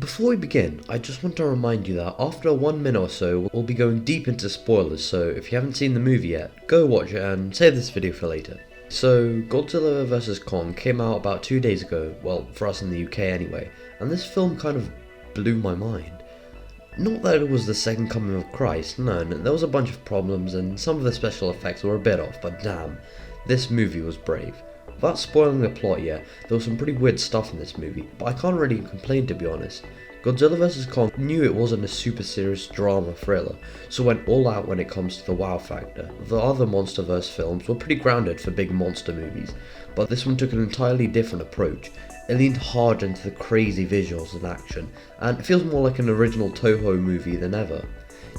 Before we begin, I just want to remind you that after 1 minute or so, we'll be going deep into spoilers, so if you haven't seen the movie yet, go watch it and save this video for later. So, Godzilla vs. Kong came out about 2 days ago, well, for us in the UK anyway, and this film kind of blew my mind. Not that it was the second coming of Christ, no, there was a bunch of problems and some of the special effects were a bit off, but damn, this movie was brave. Without spoiling the plot yet, there was some pretty weird stuff in this movie, but I can't really complain to be honest. Godzilla vs. Kong knew it wasn't a super serious drama thriller, so went all out when it comes to the wow factor. The other MonsterVerse films were pretty grounded for big monster movies, but this one took an entirely different approach. It leaned hard into the crazy visuals and action, and it feels more like an original Toho movie than ever.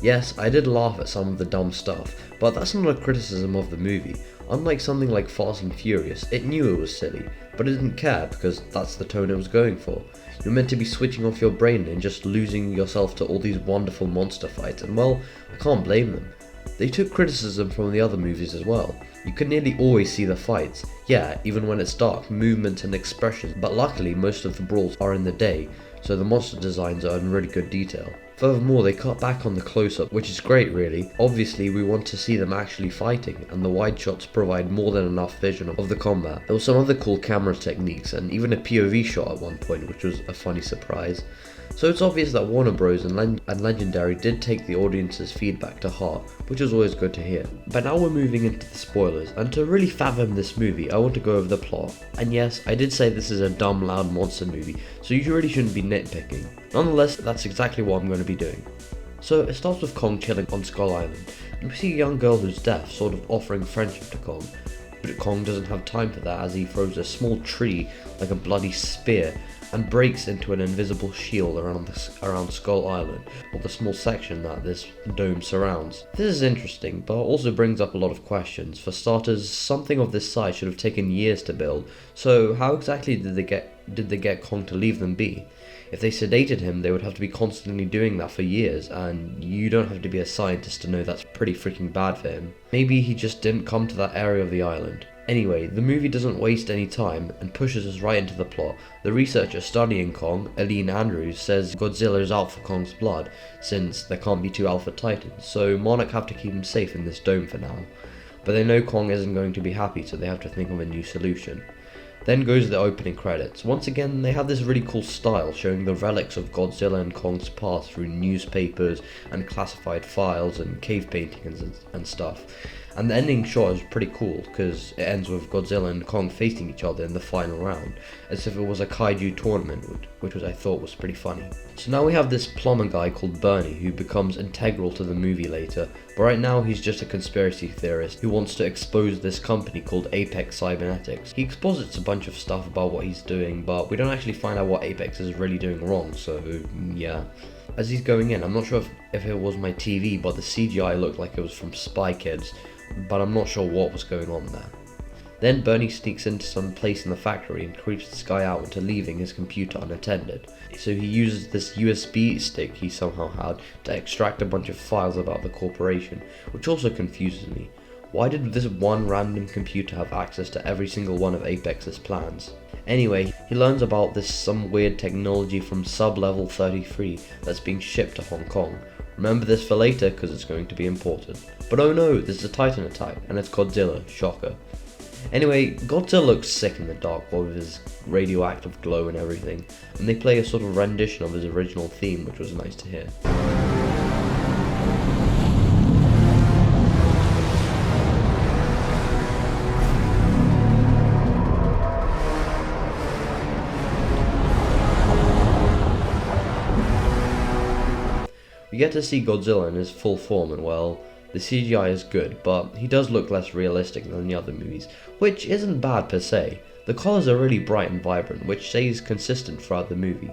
Yes, I did laugh at some of the dumb stuff, but that's not a criticism of the movie. Unlike something like Fast and Furious, it knew it was silly, but it didn't care because that's the tone it was going for. You're meant to be switching off your brain and just losing yourself to all these wonderful monster fights, and well, I can't blame them. They took criticism from the other movies as well. You can nearly always see the fights, yeah, even when it's dark, movements and expressions, but luckily most of the brawls are in the day, so the monster designs are in really good detail. Furthermore, they cut back on the close-up, which is great really. Obviously, we want to see them actually fighting, and the wide shots provide more than enough vision of the combat. There were some other cool camera techniques, and even a POV shot at one point, which was a funny surprise. So it's obvious that Warner Bros. and Legendary did take the audience's feedback to heart, which is always good to hear. But now we're moving into the spoilers, and to really fathom this movie, I want to go over the plot. And yes, I did say this is a dumb, loud monster movie, so you really shouldn't be nitpicking. Nonetheless, that's exactly what I'm going to be doing. So it starts with Kong chilling on Skull Island, and we see a young girl who's deaf sort of offering friendship to Kong. But Kong doesn't have time for that as he throws a small tree like a bloody spear and breaks into an invisible shield around Skull Island, or the small section that this dome surrounds. This is interesting, but also brings up a lot of questions. For starters, something of this size should have taken years to build, so how exactly did they get Kong to leave them be? If they sedated him, they would have to be constantly doing that for years, and you don't have to be a scientist to know that's pretty freaking bad for him. Maybe he just didn't come to that area of the island. Anyway, the movie doesn't waste any time and pushes us right into the plot. The researcher studying Kong, Eileen Andrews, says Godzilla is out for Kong's blood, since there can't be two Alpha Titans, so Monarch have to keep him safe in this dome for now. But they know Kong isn't going to be happy, so they have to think of a new solution. Then goes the opening credits. Once again, they have this really cool style showing the relics of Godzilla and Kong's past through newspapers and classified files and cave paintings and stuff. And the ending shot is pretty cool because it ends with Godzilla and Kong facing each other in the final round, as if it was a kaiju tournament, which I thought was pretty funny. So now we have this plumber guy called Bernie who becomes integral to the movie later, but right now he's just a conspiracy theorist who wants to expose this company called Apex Cybernetics. He exposits a bunch of stuff about what he's doing, but we don't actually find out what Apex is really doing wrong, so yeah. As he's going in, I'm not sure if it was my TV, but the CGI looked like it was from Spy Kids, but I'm not sure what was going on there. Then Bernie sneaks into some place in the factory and creeps this guy out into leaving his computer unattended. So he uses this USB stick he somehow had to extract a bunch of files about the corporation, which also confuses me. Why did this one random computer have access to every single one of Apex's plans? Anyway, he learns about some weird technology from sub-level 33 that's being shipped to Hong Kong. Remember this for later because it's going to be important. But oh no, there's a Titan attack, and it's Godzilla, shocker. Anyway, Godzilla looks sick in the dark with his radioactive glow and everything, and they play a sort of rendition of his original theme, which was nice to hear. We get to see Godzilla in his full form, and well, the CGI is good, but he does look less realistic than the other movies, which isn't bad per se. The colours are really bright and vibrant, which stays consistent throughout the movie.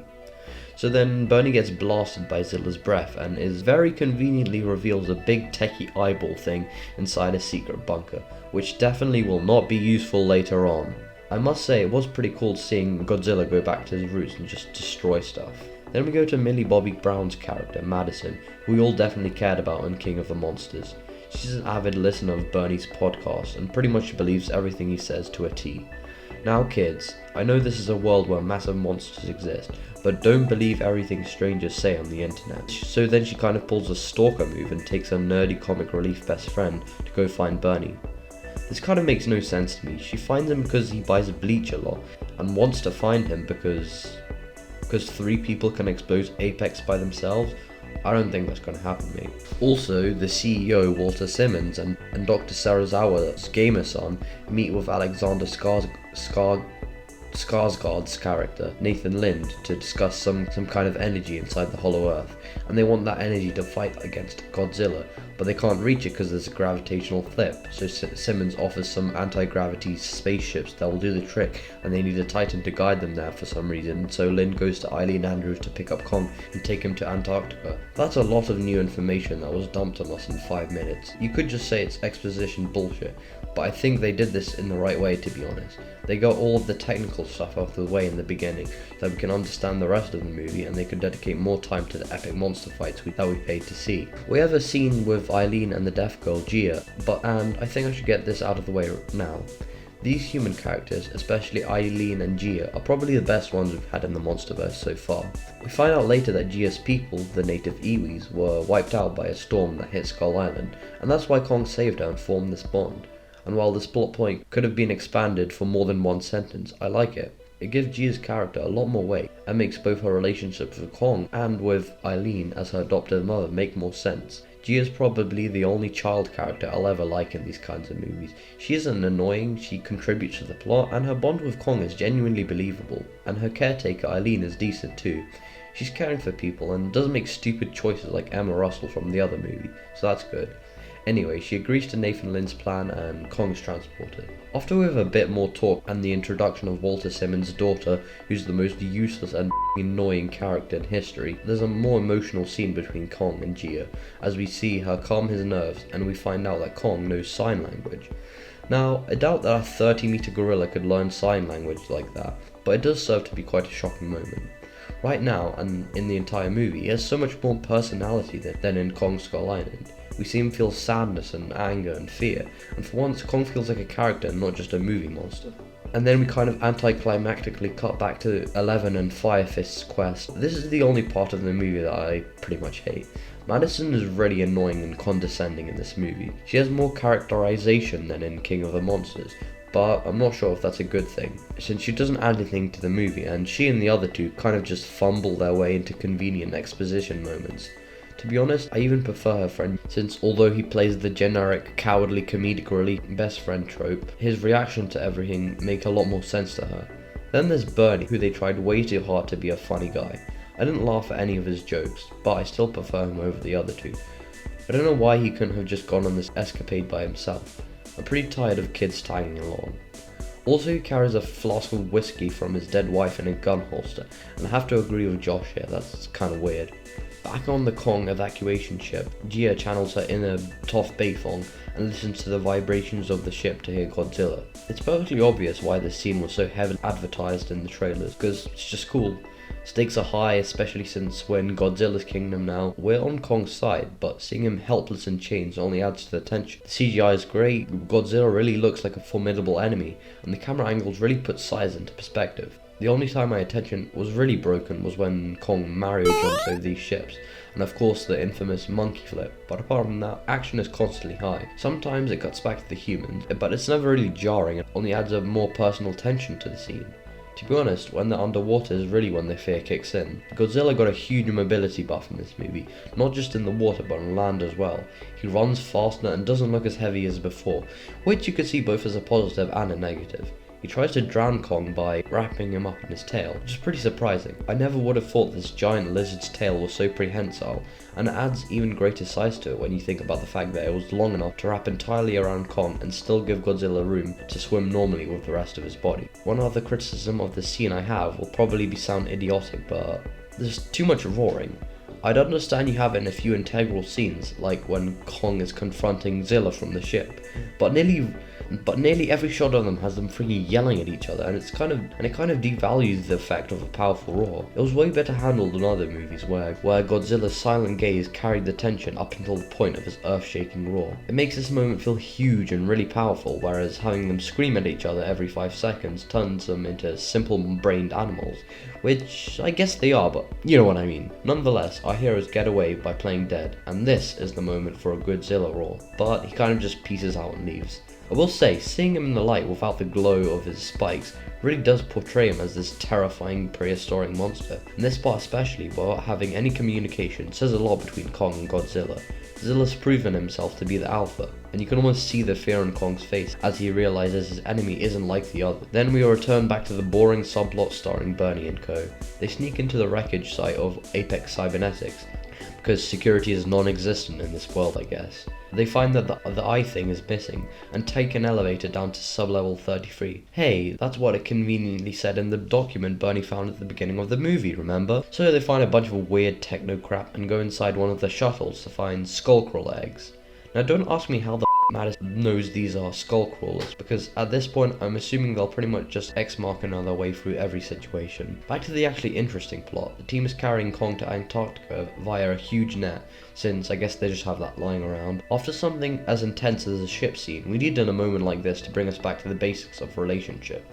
So then Bernie gets blasted by Zilla's breath and is very conveniently reveals a big techie eyeball thing inside a secret bunker, which definitely will not be useful later on. I must say it was pretty cool seeing Godzilla go back to his roots and just destroy stuff. Then we go to Millie Bobby Brown's character, Madison, who we all definitely cared about in King of the Monsters. She's an avid listener of Bernie's podcast and pretty much believes everything he says to a T. Now kids, I know this is a world where massive monsters exist, but don't believe everything strangers say on the internet. So then she kind of pulls a stalker move and takes her nerdy comic relief best friend to go find Bernie. This kind of makes no sense to me. She finds him because he buys bleach a lot, and wants to find him because 3 people can expose Apex by themselves. I don't think that's going to happen, mate. Also, the CEO, Walter Simmons, and Dr. Sarazawa's gamer son meet with Alexander Skarsgård's character, Nathan Lind, to discuss some kind of energy inside the Hollow Earth, and they want that energy to fight against Godzilla, but they can't reach it because there's a gravitational flip, so Simmons offers some anti-gravity spaceships that will do the trick, and they need a Titan to guide them there for some reason, so Lind goes to Eileen Andrews to pick up Kong and take him to Antarctica. That's a lot of new information that was dumped on us in 5 minutes. You could just say it's exposition bullshit, but I think they did this in the right way, to be honest. They got all of the technical stuff out of the way in the beginning, so that we can understand the rest of the movie, and they could dedicate more time to the epic monster fights that we paid to see. We have a scene with Eileen and the deaf girl Gia, and I think I should get this out of the way now. These human characters, especially Eileen and Gia, are probably the best ones we've had in the Monsterverse so far. We find out later that Gia's people, the native Iwis, were wiped out by a storm that hit Skull Island, and that's why Kong saved her and formed this bond. And while this plot point could have been expanded for more than one sentence, I like it. It gives Gia's character a lot more weight, and makes both her relationships with Kong and with Eileen as her adopted mother make more sense. Gia's probably the only child character I'll ever like in these kinds of movies. She isn't annoying, she contributes to the plot, and her bond with Kong is genuinely believable. And her caretaker Eileen is decent too. She's caring for people and doesn't make stupid choices like Emma Russell from the other movie, so that's good. Anyway, she agrees to Nathan Lind's plan and Kong's transported. After we have a bit more talk and the introduction of Walter Simmons' daughter, who's the most useless and annoying character in history, there's a more emotional scene between Kong and Gia, as we see her calm his nerves and we find out that Kong knows sign language. Now, I doubt that a 30-meter gorilla could learn sign language like that, but it does serve to be quite a shocking moment. Right now, and in the entire movie, he has so much more personality than in Kong Skull Island. We see him feel sadness and anger and fear, and for once Kong feels like a character and not just a movie monster. And then we kind of anticlimactically cut back to Eleven and Fire Fist's quest. This is the only part of the movie that I pretty much hate. Madison is really annoying and condescending in this movie. She has more characterization than in King of the Monsters, but I'm not sure if that's a good thing, since she doesn't add anything to the movie, and she and the other two kind of just fumble their way into convenient exposition moments. To be honest, I even prefer her friend, since although he plays the generic cowardly comedic relief best friend trope, his reaction to everything make a lot more sense to her. Then there's Bernie, who they tried way too hard to be a funny guy. I didn't laugh at any of his jokes, but I still prefer him over the other two. I don't know why he couldn't have just gone on this escapade by himself. I'm pretty tired of kids tagging along. Also, he carries a flask of whiskey from his dead wife in a gun holster, and I have to agree with Josh here, that's kind of weird. Back on the Kong evacuation ship, Gia channels her inner Toph Beifong and listens to the vibrations of the ship to hear Godzilla. It's perfectly obvious why this scene was so heavily advertised in the trailers, because it's just cool. Stakes are high, especially since we're in Godzilla's kingdom now. We're on Kong's side, but seeing him helpless in chains only adds to the tension. The CGI is great, Godzilla really looks like a formidable enemy, and the camera angles really put size into perspective. The only time my attention was really broken was when Kong Mario jumps over these ships, and of course the infamous monkey flip, but apart from that, action is constantly high. Sometimes it cuts back to the humans, but it's never really jarring, and only adds a more personal tension to the scene. To be honest, when they're underwater is really when their fear kicks in. Godzilla got a huge mobility buff in this movie, not just in the water but on land as well. He runs faster and doesn't look as heavy as before, which you could see both as a positive and a negative. He tries to drown Kong by wrapping him up in his tail, which is pretty surprising. I never would have thought this giant lizard's tail was so prehensile, and it adds even greater size to it when you think about the fact that it was long enough to wrap entirely around Kong and still give Godzilla room to swim normally with the rest of his body. One other criticism of the scene I have will probably sound idiotic, but there's too much roaring. I'd understand you have it in a few integral scenes, like when Kong is confronting Zilla from the ship, but nearly every shot of them has them freaking yelling at each other, and it kind of devalues the effect of a powerful roar. It was way better handled than other movies where Godzilla's silent gaze carried the tension up until the point of his earth-shaking roar. It makes this moment feel huge and really powerful, whereas having them scream at each other every 5 seconds turns them into simple-brained animals, which I guess they are, but you know what I mean. Nonetheless, our heroes get away by playing dead, and this is the moment for a Godzilla roar, but he kind of just pieces out and leaves. I will say, seeing him in the light without the glow of his spikes really does portray him as this terrifying prehistoric monster, and this part especially, without having any communication, says a lot between Kong and Godzilla. Zilla's proven himself to be the alpha, and you can almost see the fear on Kong's face as he realizes his enemy isn't like the other. Then we return back to the boring subplot starring Bernie and co. They sneak into the wreckage site of Apex Cybernetics, because security is non-existent in this world, I guess. They find that the eye thing is missing, and take an elevator down to sub-level 33. Hey, that's what it conveniently said in the document Bernie found at the beginning of the movie, remember? So they find a bunch of weird techno crap and go inside one of the shuttles to find skullcrawler eggs. Now don't ask me how the Mattis knows these are skull crawlers, because at this point I'm assuming they'll pretty much just X-mark their way through every situation. Back to the actually interesting plot, the team is carrying Kong to Antarctica via a huge net, since I guess they just have that lying around. After something as intense as a ship scene, we need in a moment like this to bring us back to the basics of relationship.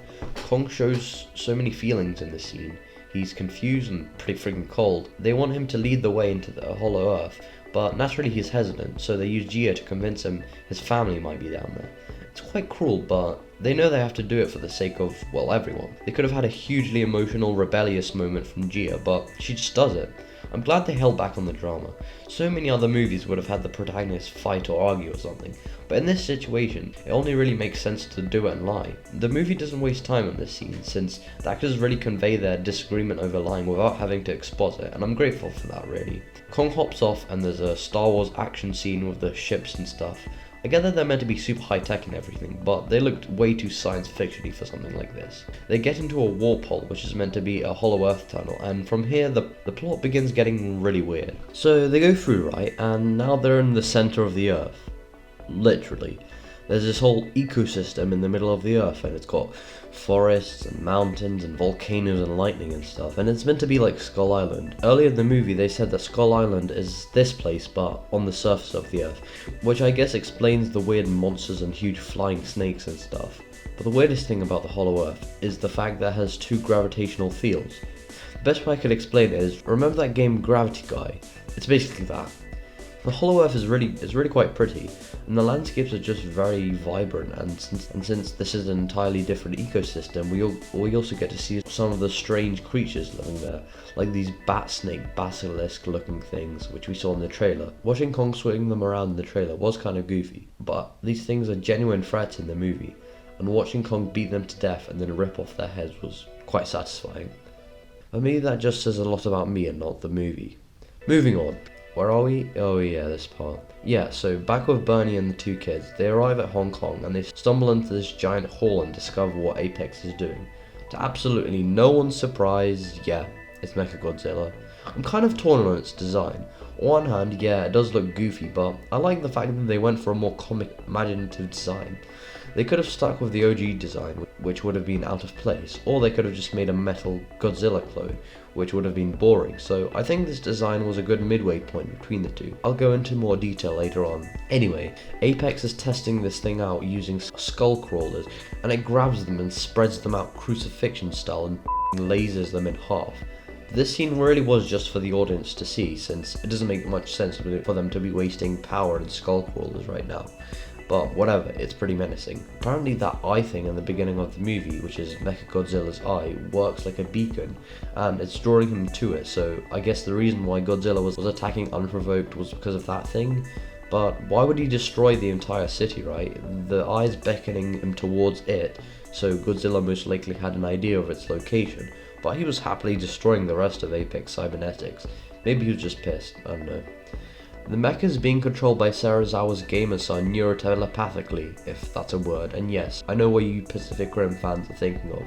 Kong shows so many feelings in this scene. He's confused and pretty freaking cold. They want him to lead the way into the hollow earth, but naturally he's hesitant, so they use Gia to convince him his family might be down there. It's quite cruel, but they know they have to do it for the sake of, well, everyone. They could have had a hugely emotional, rebellious moment from Gia, but she just does it. I'm glad they held back on the drama. So many other movies would have had the protagonist fight or argue or something, but in this situation, it only really makes sense to do it and lie. The movie doesn't waste time on this scene, since the actors really convey their disagreement over lying without having to exposit, and I'm grateful for that, really. Kong hops off and there's a Star Wars action scene with the ships and stuff. I get that they're meant to be super high tech and everything, but they looked way too science fiction-y for something like this. They get into a warp hole, which is meant to be a hollow earth tunnel, and from here the plot begins getting really weird. So they go through, right, and now they're in the center of the earth. Literally. There's this whole ecosystem in the middle of the earth, and it's got forests and mountains and volcanoes and lightning and stuff, and it's meant to be like Skull Island. Earlier in the movie they said that Skull Island is this place but on the surface of the earth, which I guess explains the weird monsters and huge flying snakes and stuff. But the weirdest thing about the hollow earth is the fact that it has 2 gravitational fields. The best way I could explain it is, remember that game Gravity Guy? It's basically that. The hollow earth is really quite pretty, and the landscapes are just very vibrant, and since this is an entirely different ecosystem, we also get to see some of the strange creatures living there, like these bat snake basilisk looking things which we saw in the trailer. Watching Kong swing them around in the trailer was kind of goofy, but these things are genuine threats in the movie, and watching Kong beat them to death and then rip off their heads was quite satisfying. For me, that just says a lot about me and not the movie. Moving on. Where are we? Oh yeah, this part. Yeah, so back with Bernie and the 2 kids, they arrive at Hong Kong and they stumble into this giant hall and discover what Apex is doing. To absolutely no one's surprise, yeah, it's Mechagodzilla. I'm kind of torn on its design. On one hand, yeah, it does look goofy, but I like the fact that they went for a more comic, imaginative design. They could have stuck with the OG design, which would have been out of place, or they could have just made a metal Godzilla clone, which would have been boring, so I think this design was a good midway point between the two. I'll go into more detail later on. Anyway, Apex is testing this thing out using skull crawlers, and it grabs them and spreads them out crucifixion style and lasers them in half. This scene really was just for the audience to see, since it doesn't make much sense for them to be wasting power in skull crawlers right now. But whatever, it's pretty menacing. Apparently that eye thing in the beginning of the movie, which is Mechagodzilla's eye, works like a beacon, and it's drawing him to it, so I guess the reason why Godzilla was attacking unprovoked was because of that thing. But why would he destroy the entire city, right? The eye's beckoning him towards it, so Godzilla most likely had an idea of its location, but he was happily destroying the rest of Apex Cybernetics. Maybe he was just pissed, I don't know. The mecha is being controlled by Serizawa's gamer son neurotelepathically, if that's a word, and yes, I know what you Pacific Rim fans are thinking of.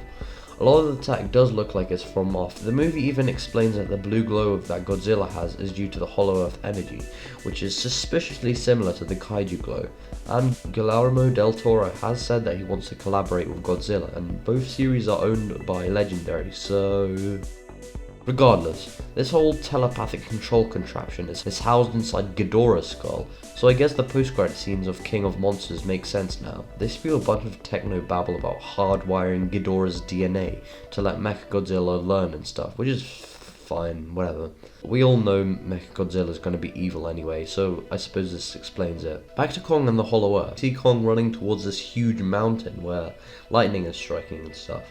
A lot of the tech does look like it's from off. The movie even explains that the blue glow that Godzilla has is due to the Hollow Earth energy, which is suspiciously similar to the Kaiju glow. And Guillermo del Toro has said that he wants to collaborate with Godzilla, and both series are owned by Legendary, so... Regardless, this whole telepathic control contraption is housed inside Ghidorah's skull, so I guess the post-credit scenes of King of Monsters make sense now. They spew a bunch of techno babble about hardwiring Ghidorah's DNA to let Mechagodzilla learn and stuff, which is fine, whatever. We all know Mechagodzilla is going to be evil anyway, so I suppose this explains it. Back to Kong and the Hollow Earth. See Kong running towards this huge mountain where lightning is striking and stuff,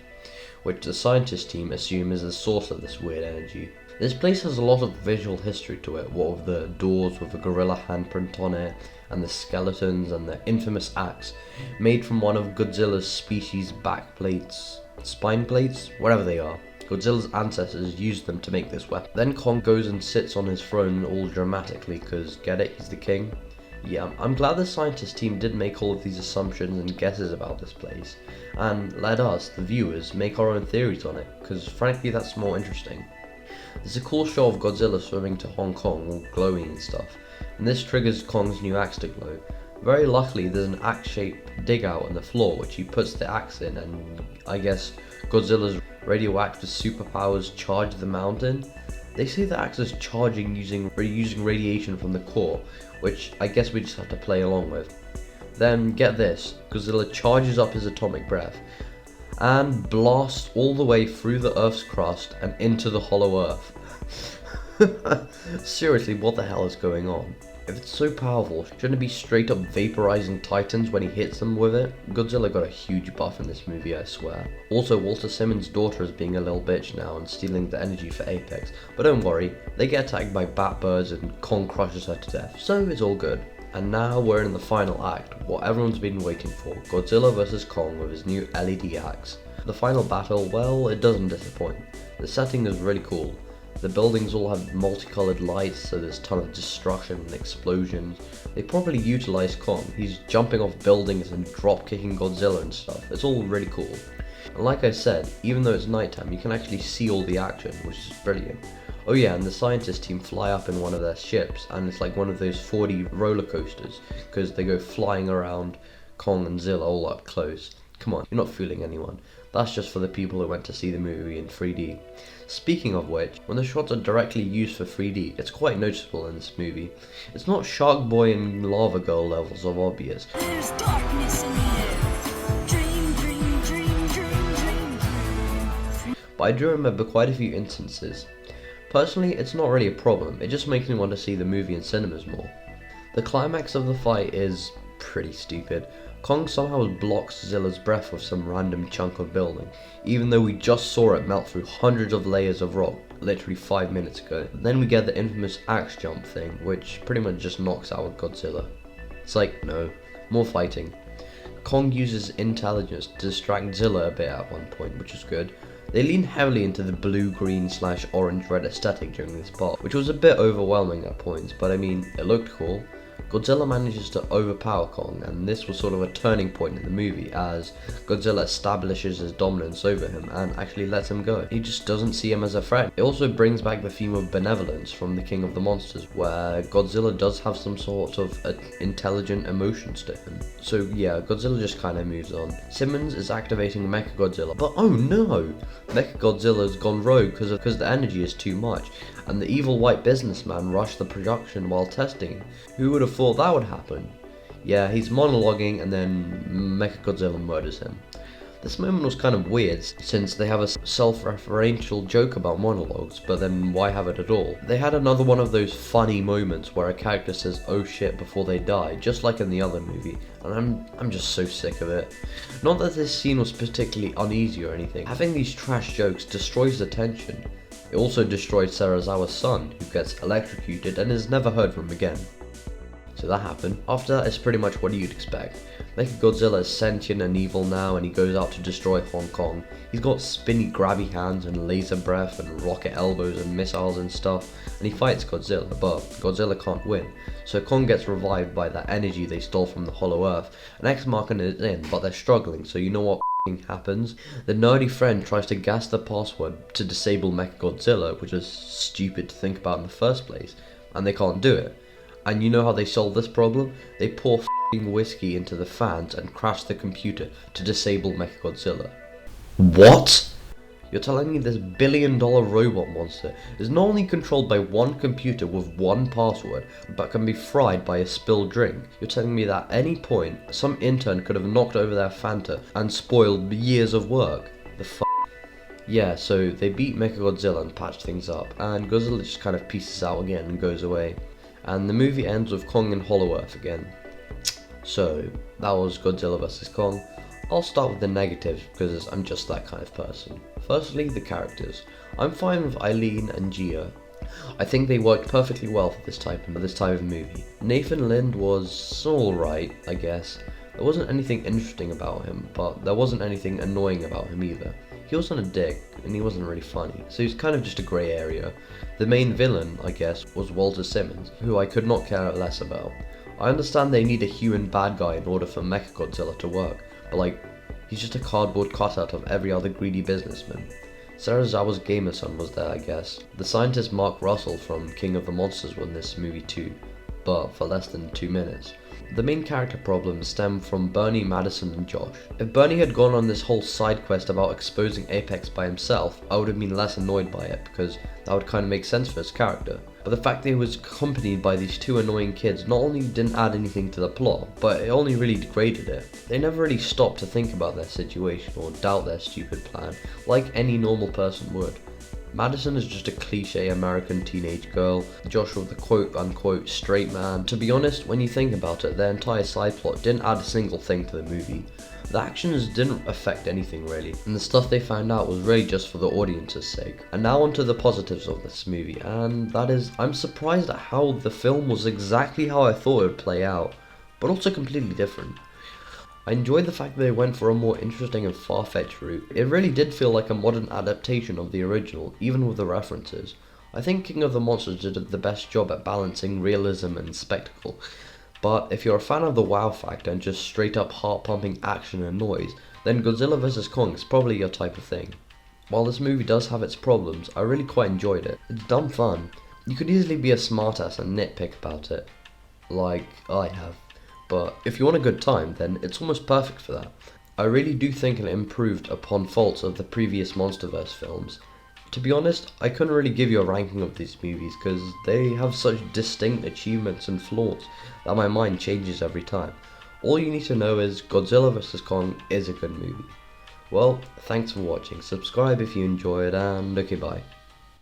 which the scientist team assume is the source of this weird energy. This place has a lot of visual history to it, what with the doors with a gorilla handprint on it, and the skeletons and the infamous axe, made from one of Godzilla's species' back plates, spine plates, whatever they are. Godzilla's ancestors used them to make this weapon. Then Kong goes and sits on his throne all dramatically, cause get it, he's the king. Yeah, I'm glad the scientist team did make all of these assumptions and guesses about this place, and let us, the viewers, make our own theories on it, because frankly that's more interesting. There's a cool shot of Godzilla swimming to Hong Kong, all glowing and stuff, and this triggers Kong's new axe to glow. Very luckily there's an axe-shaped dig out in the floor which he puts the axe in, and I guess Godzilla's radioactive superpowers charge the mountain. They say the axe is charging using radiation from the core, which I guess we just have to play along with. Then, get this, Godzilla charges up his atomic breath and blasts all the way through the Earth's crust and into the Hollow Earth. Seriously, what the hell is going on? If it's so powerful, shouldn't it be straight up vaporizing titans when he hits them with it? Godzilla got a huge buff in this movie, I swear. Also, Walter Simmons' daughter is being a little bitch now and stealing the energy for Apex. But don't worry, they get attacked by bat birds and Kong crushes her to death, so it's all good. And now we're in the final act, what everyone's been waiting for, Godzilla vs Kong with his new LED axe. The final battle, well, it doesn't disappoint. The setting is really cool. The buildings all have multicolored lights, so there's a ton of destruction and explosions. They properly utilize Kong. He's jumping off buildings and drop kicking Godzilla and stuff. It's all really cool. And like I said, even though it's nighttime, you can actually see all the action, which is brilliant. Oh yeah, and the scientist team fly up in one of their ships, and it's like one of those 4D roller coasters, because they go flying around Kong and Zilla all up close. Come on, you're not fooling anyone. That's just for the people who went to see the movie in 3D. Speaking of which, when the shots are directly used for 3D, it's quite noticeable in this movie. It's not Shark Boy and Lava Girl levels of obvious. There's darkness in the air. Dream, dream, dream, dream, dream. But I do remember quite a few instances. Personally, it's not really a problem, it just makes me want to see the movie in cinemas more. The climax of the fight is pretty stupid. Kong somehow blocks Zilla's breath with some random chunk of building, even though we just saw it melt through hundreds of layers of rock literally 5 minutes ago. Then we get the infamous axe jump thing, which pretty much just knocks out Godzilla. It's like, no, more fighting. Kong uses intelligence to distract Zilla a bit at one point, which is good. They lean heavily into the blue-green/orange-red aesthetic during this part, which was a bit overwhelming at points, but I mean, it looked cool. Godzilla manages to overpower Kong, and this was sort of a turning point in the movie as Godzilla establishes his dominance over him and actually lets him go. He just doesn't see him as a threat. It also brings back the theme of benevolence from the King of the Monsters, where Godzilla does have some sort of intelligent emotions to him. So yeah, Godzilla just kind of moves on. Simmons is activating Mechagodzilla, but oh no! Mechagodzilla's gone rogue because the energy is too much, and the evil white businessman rushed the production while testing. Who would have thought that would happen? Yeah, he's monologuing and then Mechagodzilla murders him. This moment was kind of weird, since they have a self-referential joke about monologues, but then why have it at all? They had another one of those funny moments where a character says oh shit before they die, just like in the other movie, and I'm just so sick of it. Not that this scene was particularly uneasy or anything, having these trash jokes destroys the tension. It also destroyed Serizawa's son, who gets electrocuted and is never heard from again. So that happened. After that is pretty much what you'd expect. Mechagodzilla is sentient and evil now, and he goes out to destroy Hong Kong. He's got spinny grabby hands and laser breath and rocket elbows and missiles and stuff, and he fights Godzilla, but Godzilla can't win. So Kong gets revived by that energy they stole from the Hollow Earth. An X Machina is in, but they're struggling, so you know what, happens. The nerdy friend tries to guess the password to disable Mechagodzilla, which is stupid to think about in the first place, and they can't do it. And you know how they solve this problem? They pour whiskey into the fans and crash the computer to disable Mechagodzilla. What? You're telling me this billion-dollar robot monster is not only controlled by one computer with one password, but can be fried by a spilled drink? You're telling me that at any point, some intern could have knocked over their Fanta and spoiled years of work? The f***? Yeah, so they beat Mechagodzilla and patch things up, and Godzilla just kind of pieces out again and goes away. And the movie ends with Kong in Hollow-Earth again. So, that was Godzilla vs. Kong. I'll start with the negatives because I'm just that kind of person. Firstly, the characters. I'm fine with Eileen and Gia. I think they worked perfectly well for this type of movie. Nathan Lind was alright, I guess. There wasn't anything interesting about him, but there wasn't anything annoying about him either. He wasn't a dick, and he wasn't really funny, so he's kind of just a grey area. The main villain, I guess, was Walter Simmons, who I could not care less about. I understand they need a human bad guy in order for Mechagodzilla to work, but like, he's just a cardboard cutout of every other greedy businessman. Serizawa's gamer son was there, I guess. The scientist Mark Russell from King of the Monsters was in this movie too, but for less than 2 minutes. The main character problems stem from Bernie, Madison, and Josh. If Bernie had gone on this whole side quest about exposing Apex by himself, I would have been less annoyed by it, because that would kind of make sense for his character. But the fact that he was accompanied by these two annoying kids not only didn't add anything to the plot, but it only really degraded it. They never really stopped to think about their situation or doubt their stupid plan, like any normal person would. Madison is just a cliche American teenage girl, Josh was the quote-unquote straight man. To be honest, when you think about it, their entire side plot didn't add a single thing to the movie. The actions didn't affect anything really, and the stuff they found out was really just for the audience's sake. And now onto the positives of this movie, and that is, I'm surprised at how the film was exactly how I thought it would play out, but also completely different. I enjoyed the fact that they went for a more interesting and far-fetched route. It really did feel like a modern adaptation of the original, even with the references. I think King of the Monsters did the best job at balancing realism and spectacle. But if you're a fan of the wow factor and just straight up heart-pumping action and noise, then Godzilla vs. Kong is probably your type of thing. While this movie does have its problems, I really quite enjoyed it. It's dumb fun. You could easily be a smartass and nitpick about it, like I have. But if you want a good time, then it's almost perfect for that. I really do think it improved upon faults of the previous MonsterVerse films. To be honest, I couldn't really give you a ranking of these movies because they have such distinct achievements and flaws that my mind changes every time. All you need to know is Godzilla vs. Kong is a good movie. Well, thanks for watching, subscribe if you enjoyed, and okay, bye.